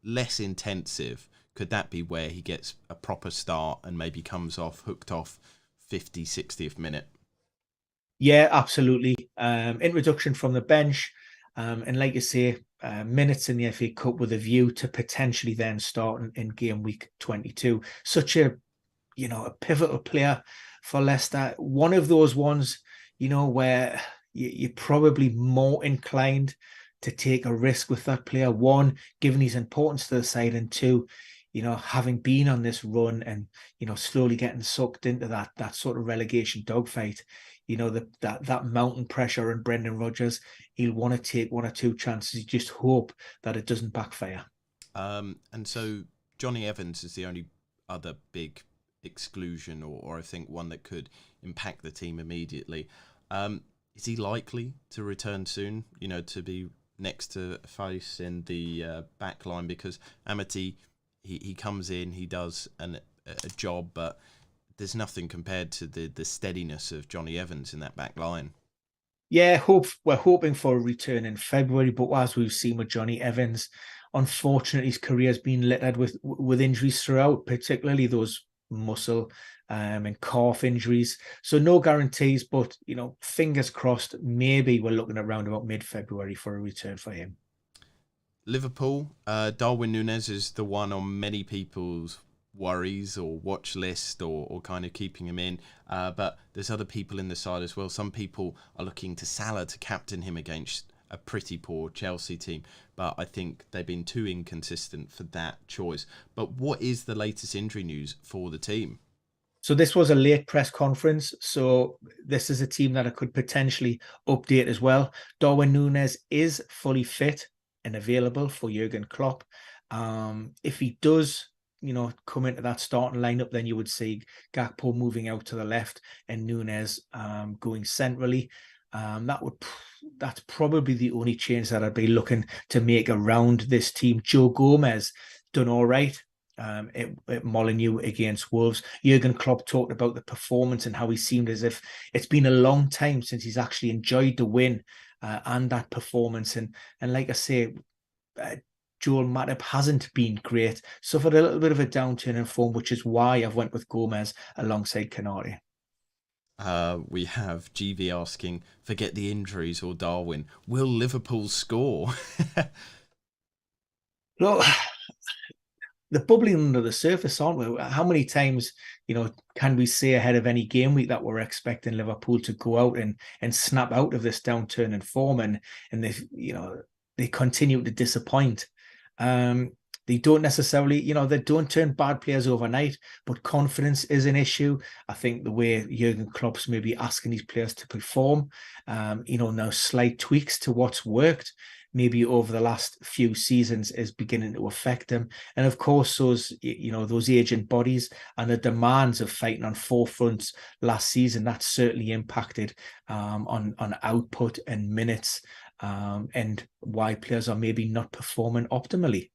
less intensive. Could that be where he gets a proper start and maybe comes hooked off 50, 60th minute? Yeah, absolutely. Introduction from the bench. And like you say, minutes in the FA Cup with a view to potentially then starting in game week 22. Such a pivotal player for Leicester. One of those ones, where you're probably more inclined to take a risk with that player. One, given his importance to the side, and two, having been on this run and, slowly getting sucked into that sort of relegation dogfight, that mountain pressure on Brendan Rodgers, he'll want to take 1 or 2 chances. You just hope that it doesn't backfire. And so Johnny Evans is the only other big exclusion, or I think one that could impact the team immediately. Is he likely to return soon, to be next to Face in the back line? Because Amity, he comes in, he does a job, but there's nothing compared to the steadiness of Johnny Evans in that back line. Yeah, we're hoping for a return in February, but as we've seen with Johnny Evans, unfortunately his career has been littered with injuries throughout, particularly those muscle and calf injuries. So no guarantees, but fingers crossed, maybe we're looking at around about mid-February for a return for him. Liverpool, Darwin Núñez is the one on many people's worries or watch list, or kind of keeping him in. But there's other people in the side as well. Some people are looking to Salah to captain him against a pretty poor Chelsea team. But I think they've been too inconsistent for that choice. But what is the latest injury news for the team? So this was a late press conference. So this is a team that I could potentially update as well. Darwin Núñez is fully fit and available for Jurgen Klopp. If he does come into that starting lineup, then you would see Gakpo moving out to the left and Núñez going centrally. That's probably the only change that I'd be looking to make around this team. Joe Gomez done all right at Molineux against Wolves. Jurgen Klopp talked about the performance and how he seemed as if it's been a long time since he's actually enjoyed the win and that performance. And like I say, Joel Matip hasn't been great. Suffered a little bit of a downturn in form, which is why I've went with Gomez alongside Canary. We have GV asking, forget the injuries or Darwin, will Liverpool score? Look, they're bubbling under the surface, aren't we? How many times, can we say ahead of any game week that we're expecting Liverpool to go out and snap out of this downturn in form, and they continue to disappoint. They don't necessarily, they don't turn bad players overnight, but confidence is an issue. I think the way Jurgen Klopp's maybe asking these players to perform, now slight tweaks to what's worked, maybe over the last few seasons is beginning to affect them. And of course, those aging bodies and the demands of fighting on four fronts last season, that certainly impacted on output and minutes and why players are maybe not performing optimally.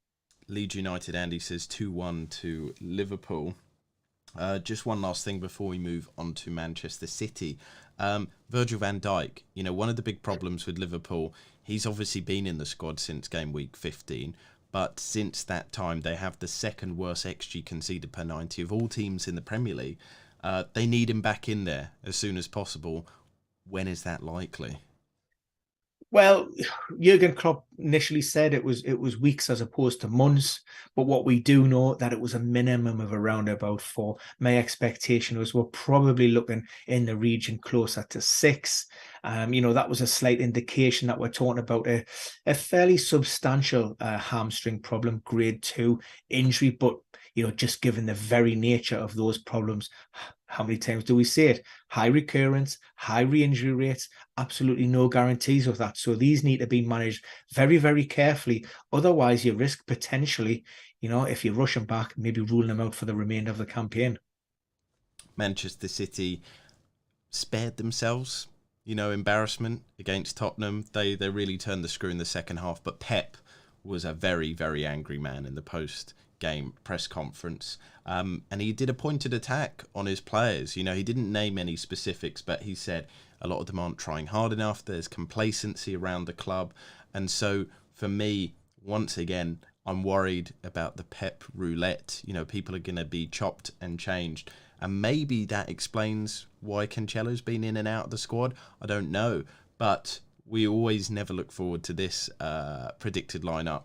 Leeds United, Andy says 2-1 to Liverpool. Just one last thing before we move on to Manchester City. Virgil van Dijk, one of the big problems with Liverpool, he's obviously been in the squad since game week 15, but since that time they have the second worst XG conceded per 90 of all teams in the Premier League. They need him back in there as soon as possible. When is that likely? Well, Jurgen Klopp initially said it was weeks as opposed to months, but what we do know that it was a minimum of around about 4. My expectation was we're probably looking in the region closer to 6. That was a slight indication that we're talking about a fairly substantial hamstring problem, grade 2 injury, but just given the very nature of those problems, how many times do we say it? High recurrence, high re-injury rates, absolutely no guarantees with that. So these need to be managed very, very carefully. Otherwise, you risk potentially, if you rush them back, maybe ruling them out for the remainder of the campaign. Manchester City spared themselves, embarrassment against Tottenham. They really turned the screw in the second half, but Pep was a very, very angry man in the post-game press conference. And he did a pointed attack on his players. He didn't name any specifics, but he said a lot of them aren't trying hard enough. There's complacency around the club. And so for me, once again, I'm worried about the Pep roulette. People are going to be chopped and changed. And maybe that explains why Cancelo's been in and out of the squad. I don't know. But we always never look forward to this predicted lineup.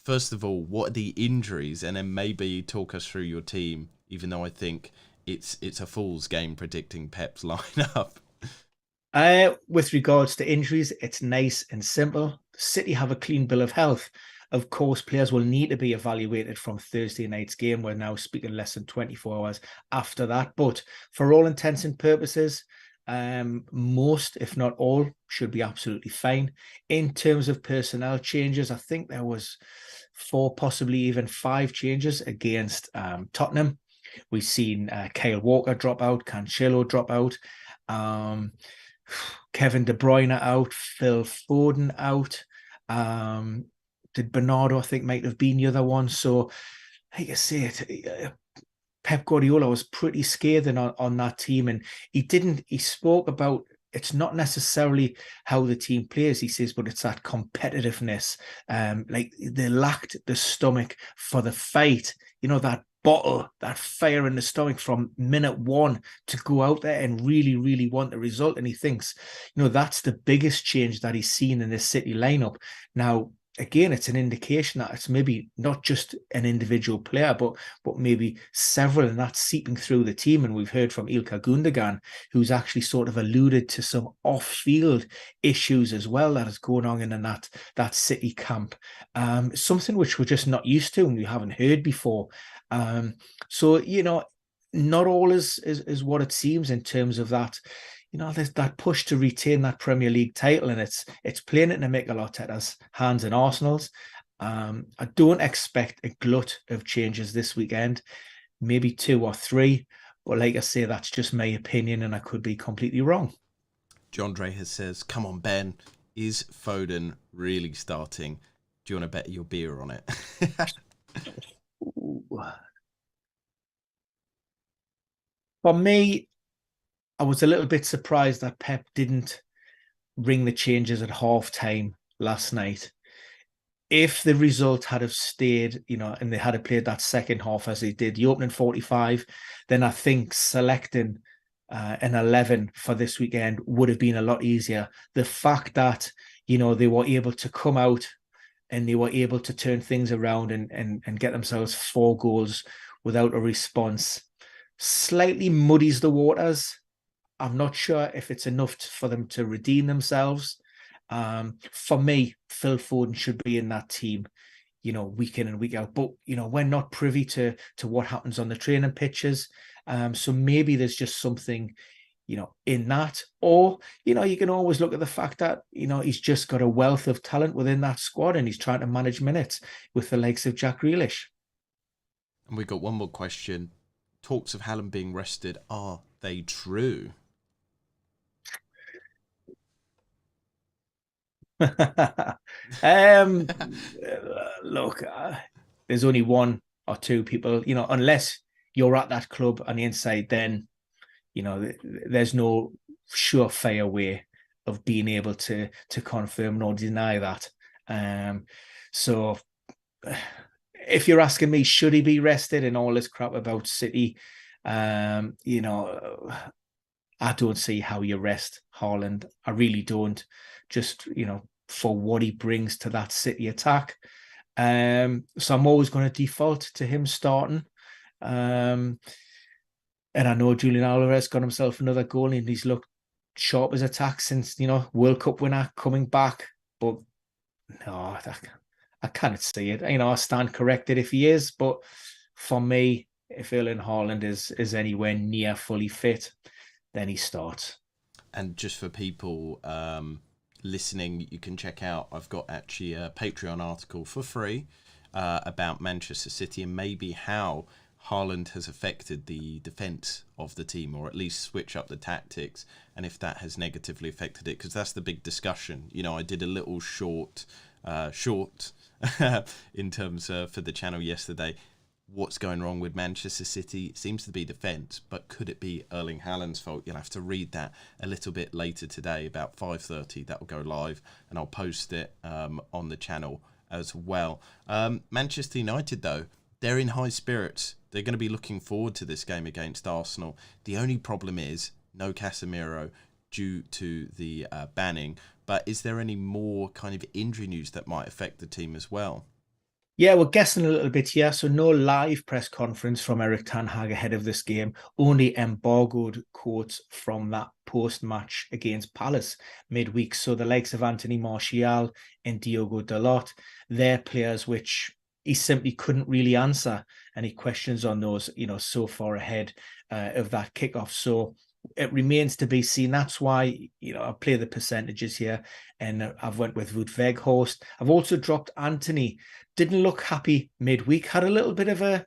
First of all, what are the injuries? And then maybe talk us through your team, even though I think it's a fool's game predicting Pep's lineup. With regards to injuries, it's nice and simple. City have a clean bill of health. Of course, players will need to be evaluated from Thursday night's game. We're now speaking less than 24 hours after that. But for all intents and purposes, most, if not all, should be absolutely fine. In terms of personnel changes, I think there was 4, possibly even 5 changes against Tottenham. We've seen Kyle Walker drop out, Cancelo drop out, Kevin De Bruyne out, Phil Foden out. Did Bernardo, I think, might have been the other one. So, like I say, Pep Guardiola was pretty scathing on that team, and he spoke about it's not necessarily how the team plays, he says, but it's that competitiveness. Like they lacked the stomach for the fight, that bottle, that fire in the stomach from minute 1 to go out there and really, really want the result. And he thinks, that's the biggest change that he's seen in this City lineup. Now, again, it's an indication that it's maybe not just an individual player, but maybe several, and that's seeping through the team. And we've heard from Ilkay Gundogan, who's actually sort of alluded to some off-field issues as well that is going on in that City camp. Something which we're just not used to and we haven't heard before. So, not all is what it seems in terms of that. There's that push to retain that Premier League title, and it's playing it into Mikel Arteta's hands and Arsenal's. I don't expect a glut of changes this weekend, maybe 2 or 3. But like I say, that's just my opinion, and I could be completely wrong. John Dre says, come on, Ben, is Foden really starting? Do you want to bet your beer on it? For me, I was a little bit surprised that Pep didn't ring the changes at half-time last night. If the result had have stayed, and they had have played that second half as they did, the opening 45, then I think selecting an 11 for this weekend would have been a lot easier. The fact that, they were able to come out and they were able to turn things around and get themselves 4 goals without a response slightly muddies the waters. I'm not sure if it's enough for them to redeem themselves. For me, Phil Foden should be in that team, week in and week out. But, we're not privy to what happens on the training pitches. So maybe there's just something, in that. Or, you can always look at the fact that, he's just got a wealth of talent within that squad and he's trying to manage minutes with the likes of Jack Grealish. And we've got one more question. Talks of Haaland being rested, are they true? Look, there's only 1 or 2 people, unless you're at that club on the inside, then, there's no surefire way of being able to confirm nor deny that. So if you're asking me, should he be rested and all this crap about City, I don't see how you rest Haaland. I really don't. Just, for what he brings to that City attack. So I'm always going to default to him starting. And I know Julian Alvarez got himself another goal and he's looked sharp as attack since, World Cup winner coming back. But no, I can't see it. I stand corrected if he is. But for me, if Erling Haaland is anywhere near fully fit, then he starts. And just for people listening, you can check out, I've got actually a Patreon article for free about Manchester City and maybe how Haaland has affected the defence of the team, or at least switch up the tactics, and if that has negatively affected it, because that's the big discussion. I did a little short in terms for the channel yesterday. What's going wrong with Manchester City? It seems to be defence, but could it be Erling Haaland's fault? You'll have to read that a little bit later today, about 5:30. That will go live, and I'll post it on the channel as well. Manchester United, though, they're in high spirits. They're going to be looking forward to this game against Arsenal. The only problem is no Casemiro due to the banning. But is there any more kind of injury news that might affect the team as well? Yeah, we're guessing a little bit here. So no live press conference from Erik ten Hag ahead of this game. Only embargoed quotes from that post-match against Palace midweek. So the likes of Anthony Martial and Diogo Dalot, they're players which he simply couldn't really answer any questions on those, so far ahead of that kickoff. So it remains to be seen. That's why, I play the percentages here and I've went with Wout Weghorst. I've also dropped Anthony. Didn't look happy midweek. Had a little bit of a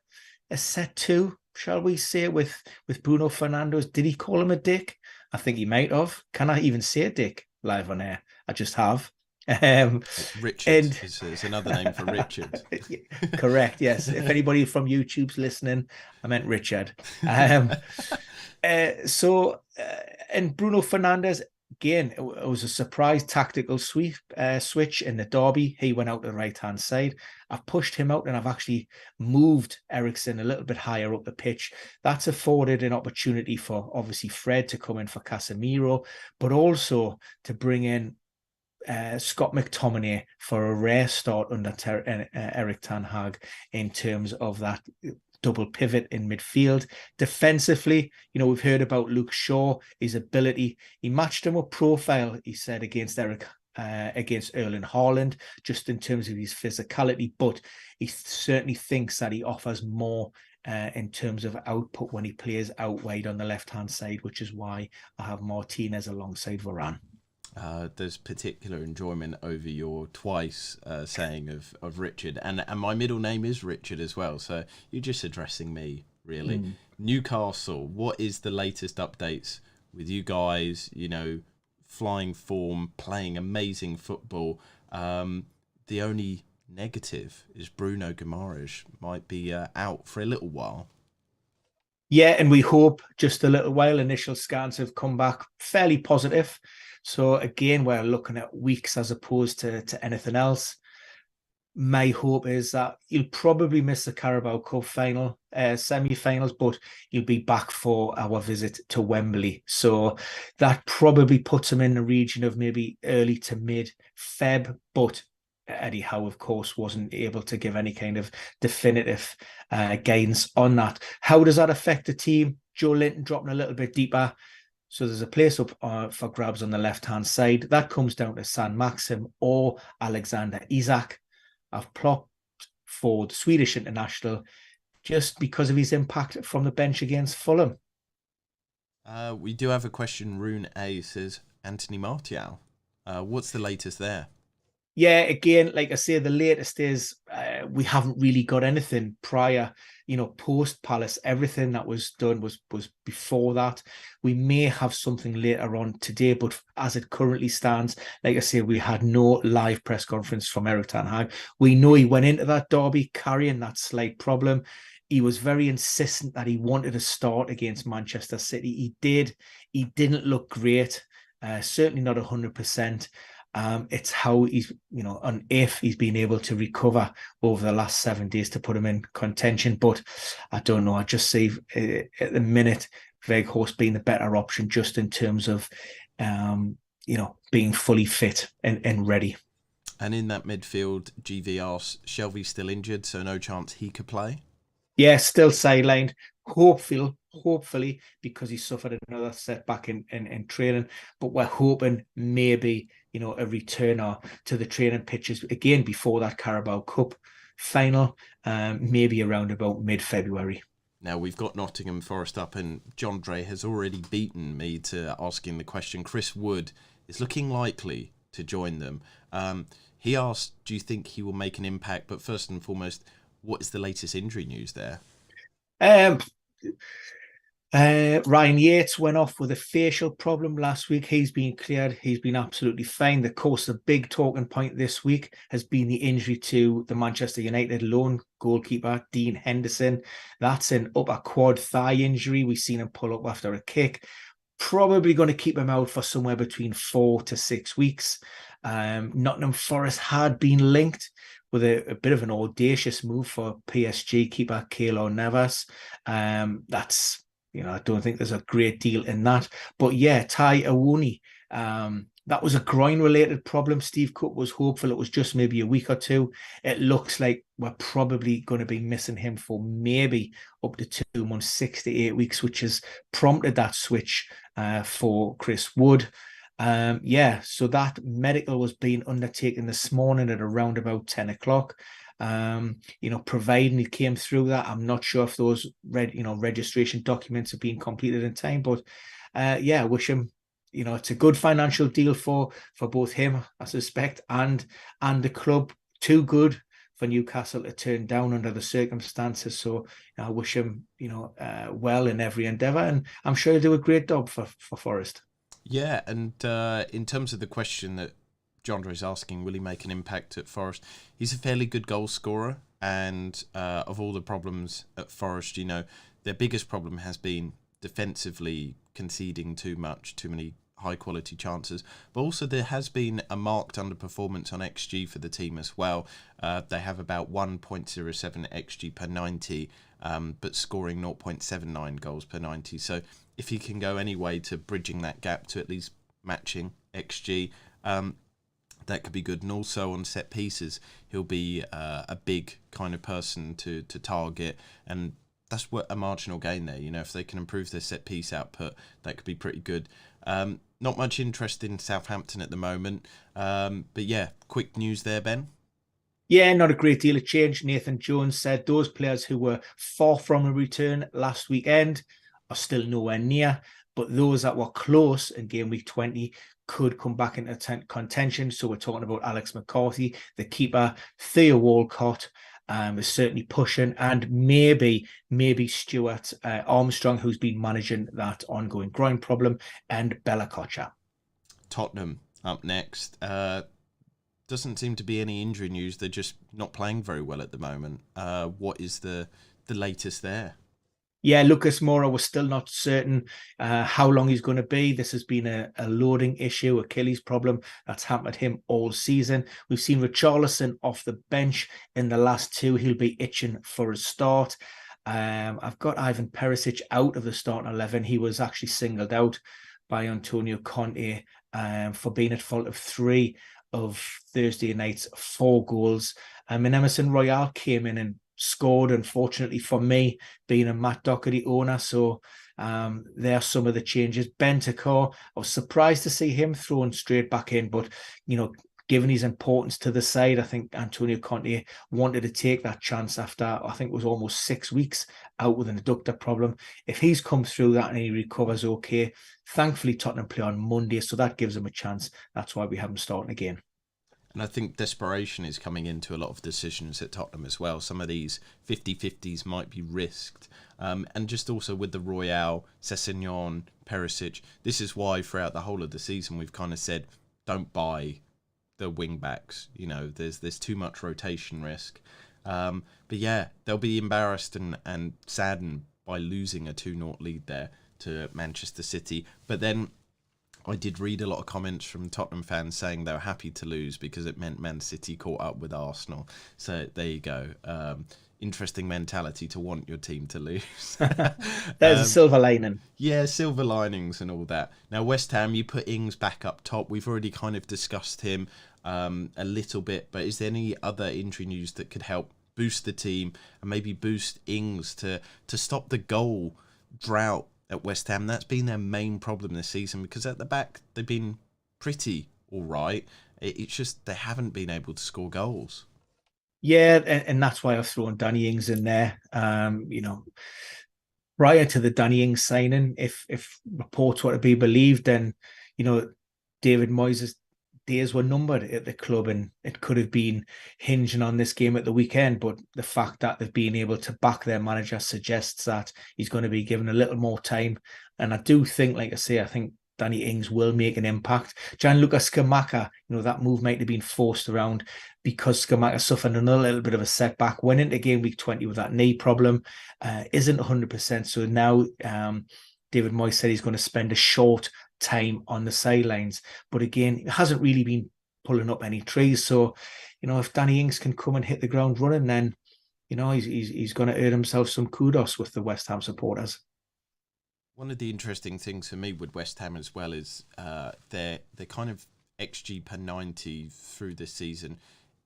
set two, shall we say, with Bruno Fernandes. Did he call him a dick? I think he might have. Can I even say a dick live on air? I just have. Richard is another name for Richard. Correct, yes. If anybody from YouTube's listening, I meant Richard. And Bruno Fernandes, again, it was a surprise tactical switch in the derby. He went out to the right-hand side. I've pushed him out and I've actually moved Eriksen a little bit higher up the pitch. That's afforded an opportunity for, obviously, Fred to come in for Casemiro, but also to bring in Scott McTominay for a rare start under Erik ten Hag in terms of that double pivot in midfield. Defensively, we've heard about Luke Shaw, his ability. He matched him up profile, he said, against Erling Haaland, just in terms of his physicality, but he certainly thinks that he offers more in terms of output when he plays out wide on the left-hand side, which is why I have Martinez alongside Varane. There's particular enjoyment over your twice saying of Richard, and my middle name is Richard as well, so you're just addressing me, really. Newcastle, what is the latest updates with you guys? You know, flying form, playing amazing football. The only negative is Bruno Guimaraes might be out for a little while. Yeah, and we hope just a little while. Initial scans have come back fairly positive. So again, we're looking at weeks as opposed to anything else. My hope is that he'll probably miss the Carabao Cup final, semi-finals, but he'll be back for our visit to Wembley. So that probably puts him in the region of maybe early to mid-Feb, but Eddie Howe, of course, wasn't able to give any kind of definitive guidance on that. How does that affect the team? Joe Linton dropping a little bit deeper. So there's a place up for grabs on the left-hand side. That comes down to San Maxim or Alexander Isak. I've plopped for the Swedish international just because of his impact from the bench against Fulham. We do have a question. Rune A says, Anthony Martial. What's the latest there? Yeah, again, like I say, the latest is we haven't really got anything prior, post Palace. Everything that was done was before that. We may have something later on today, but as it currently stands, like I say, we had no live press conference from Erik ten Hag. We know he went into that derby carrying that slight problem. He was very insistent that he wanted to start against Manchester City. He did. He didn't look great, certainly not 100%. It's how he's, and if he's been able to recover over the last 7 days to put him in contention. But I don't know. I just see at the minute Weghorst being the better option just in terms of, being fully fit and ready. And in that midfield, GV asks, Shelvey's still injured, so no chance he could play? Yeah, still sidelined. Hopefully, because he suffered another setback in training. But we're hoping maybe, a return to the training pitches again before that Carabao Cup final, maybe around about mid-February. Now, we've got Nottingham Forest up, and John Dre has already beaten me to asking the question. Chris Wood is looking likely to join them. He asked, do you think he will make an impact? But first and foremost, what is the latest injury news there? Ryan Yates went off with a facial problem last week. He's been cleared. He's been absolutely fine. Of course, the big talking point this week has been the injury to the Manchester United lone goalkeeper, Dean Henderson. That's an upper quad thigh injury. We've seen him pull up after a kick. Probably going to keep him out for somewhere between 4 to 6 weeks. Nottingham Forest had been linked with a bit of an audacious move for PSG keeper Keylor Navas. That's, I don't think there's a great deal in that. But yeah, Tai Awoni, that was a groin-related problem. Steve Cook was hopeful it was just maybe a week or two. It looks like we're probably going to be missing him for maybe up to 2 months, 6 to 8 weeks, which has prompted that switch for Chris Wood. So that medical was being undertaken this morning at around about 10 o'clock. Providing he came through that, I'm not sure if those registration documents have been completed in time, but I wish him, it's a good financial deal for both him, I suspect, and the club. Too good for Newcastle to turn down under the circumstances. So I wish him, well in every endeavour, and I'm sure he'll do a great job for Forest. Yeah, and in terms of the question that John is asking, will he make an impact at Forest? He's a fairly good goal scorer, and of all the problems at Forest, their biggest problem has been defensively conceding too many high-quality chances. But also there has been a marked underperformance on XG for the team as well. They have about 1.07 XG per 90, but scoring 0.79 goals per 90. So if he can go any way to bridging that gap to at least matching XG, that could be good. And also on set pieces, he'll be a big kind of person to target, and that's what a marginal gain there. If they can improve their set piece output, that could be pretty good. Not much interest in Southampton at the moment, but yeah, quick news there, Ben. Yeah, not a great deal of change. Nathan Jones said those players who were far from a return last weekend are still nowhere near. but those that were close in game week 20 could come back into contention. So we're talking about Alex McCarthy, the keeper, Theo Walcott, is certainly pushing, and maybe Stuart Armstrong, who's been managing that ongoing groin problem, and Bella Kocha. Tottenham up next. Doesn't seem to be any injury news. They're just not playing very well at the moment. What is the latest there? Yeah, Lucas Moura was still not certain how long he's going to be. This has been a loading issue, Achilles problem that's happened to him all season. We've seen Richarlison off the bench in the last two. He'll be itching for a start. I've got Ivan Perisic out of the starting 11. He was actually singled out by Antonio Conte for being at fault of 3 of Thursday night's 4 goals. And Emerson Royale came in and scored, unfortunately for me, being a Matt Doherty owner. So there are some of the changes. Bentancur, I was surprised to see him thrown straight back in, but given his importance to the side, I think Antonio Conte wanted to take that chance after, I think it was almost 6 weeks out with an adductor problem. If he's come through that and he recovers okay, thankfully Tottenham play on Monday, so that gives him a chance. That's why we have him starting again. And I think desperation is coming into a lot of decisions at Tottenham as well. Some of these 50-50s might be risked. And just also with the Royale, Sessegnon, Perisic, this is why throughout the whole of the season we've kind of said, don't buy the wing backs. There's too much rotation risk. But yeah, they'll be embarrassed and saddened by losing a 2-0 lead there to Manchester City. But then I did read a lot of comments from Tottenham fans saying they were happy to lose because it meant Man City caught up with Arsenal. So there you go. Interesting mentality to want your team to lose. There's a silver lining. Yeah, silver linings and all that. Now, West Ham, you put Ings back up top. We've already kind of discussed him a little bit, but is there any other injury news that could help boost the team and maybe boost Ings to stop the goal drought at West Ham? That's been their main problem this season, because at the back they've been pretty all right. It's just they haven't been able to score goals. Yeah, and that's why I've thrown Danny Ings in there. Prior to the Danny Ings signing, if reports were to be believed, then David Moyes' days were numbered at the club, and it could have been hinging on this game at the weekend. But the fact that they've been able to back their manager suggests that he's going to be given a little more time. And I do think, like I say, I think Danny Ings will make an impact. Gianluca Scamacca, that move might have been forced around because Scamacca suffered another little bit of a setback, went into game week 20 with that knee problem, isn't 100%. So now David Moyes said he's going to spend a short time on the sidelines. But again, it hasn't really been pulling up any trees. So, if Danny Ings can come and hit the ground running, then, he's going to earn himself some kudos with the West Ham supporters. One of the interesting things for me with West Ham as well is their kind of XG per 90 through this season.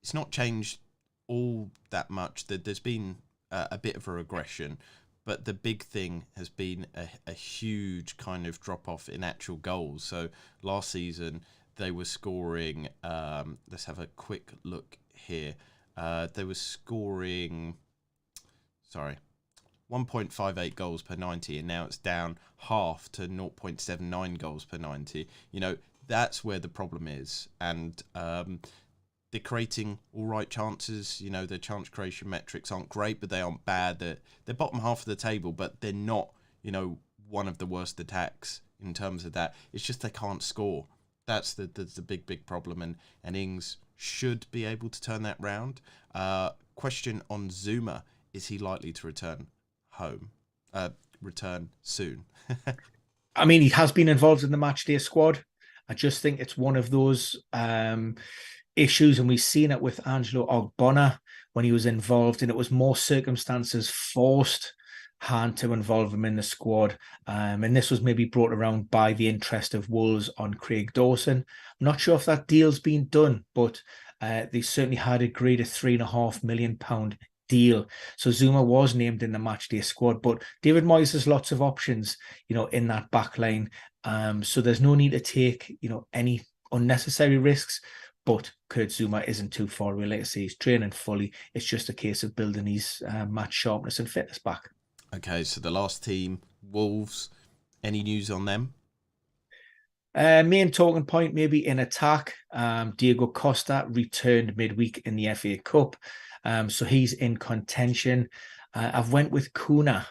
It's not changed all that much. There's been a bit of a regression, but the big thing has been a huge kind of drop-off in actual goals. So last season, they were scoring... let's have a quick look here. They were scoring... 1.58 goals per 90, and now it's down half to 0.79 goals per 90. That's where the problem is. And they're creating all right chances. Their chance creation metrics aren't great, but they aren't bad. They're bottom half of the table, but they're not, one of the worst attacks in terms of that. It's just they can't score. That's the big problem, and Ings should be able to turn that round. Question on Zuma: is he likely to return soon? I mean, he has been involved in the matchday squad. I just think it's one of those issues, and we've seen it with Angelo Ogbonna when he was involved, and it was more circumstances forced hand to involve him in the squad. And this was maybe brought around by the interest of Wolves on Craig Dawson. I'm not sure if that deal's been done, but they certainly had agreed a £3.5 million deal. So Zuma was named in the matchday squad, but David Moyes has lots of options, in that back line. So there's no need to take, any unnecessary risks. But Kurt Zuma isn't too far away. Like I say, he's training fully. It's just a case of building his match sharpness and fitness back. Okay, so the last team, Wolves, Any news on them? Main talking point maybe in attack. Diego Costa returned midweek in the FA Cup, so he's in contention. I've went with Kuna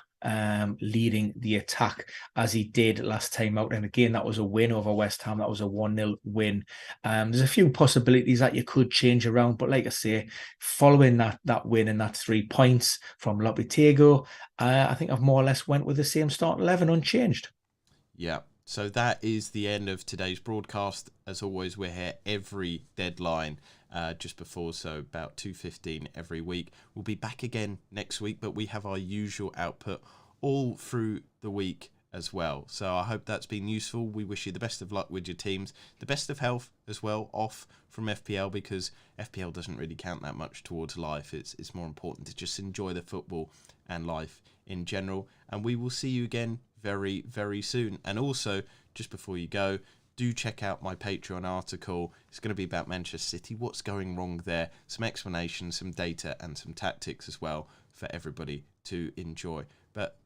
leading the attack as he did last time out, and again that was a win over West Ham. That was a 1-0 win. There's a few possibilities that you could change around, but like I say, following that win and that 3 points from Lopetegui, I think I've more or less went with the same starting 11 unchanged. Yeah. So that is the end of today's broadcast. As always, we're here every deadline just before, so about 2:15 every week. We'll be back again next week, but we have our usual output all through the week as well. So I hope that's been useful. We wish you the best of luck with your teams, the best of health as well, off from FPL, because FPL doesn't really count that much towards life. It's more important to just enjoy the football and life in general. And we will see you again very, very soon. And also, just before you go, do check out my Patreon article. It's going to be about Manchester City. What's going wrong there? Some explanation, some data, and some tactics as well for everybody to enjoy. But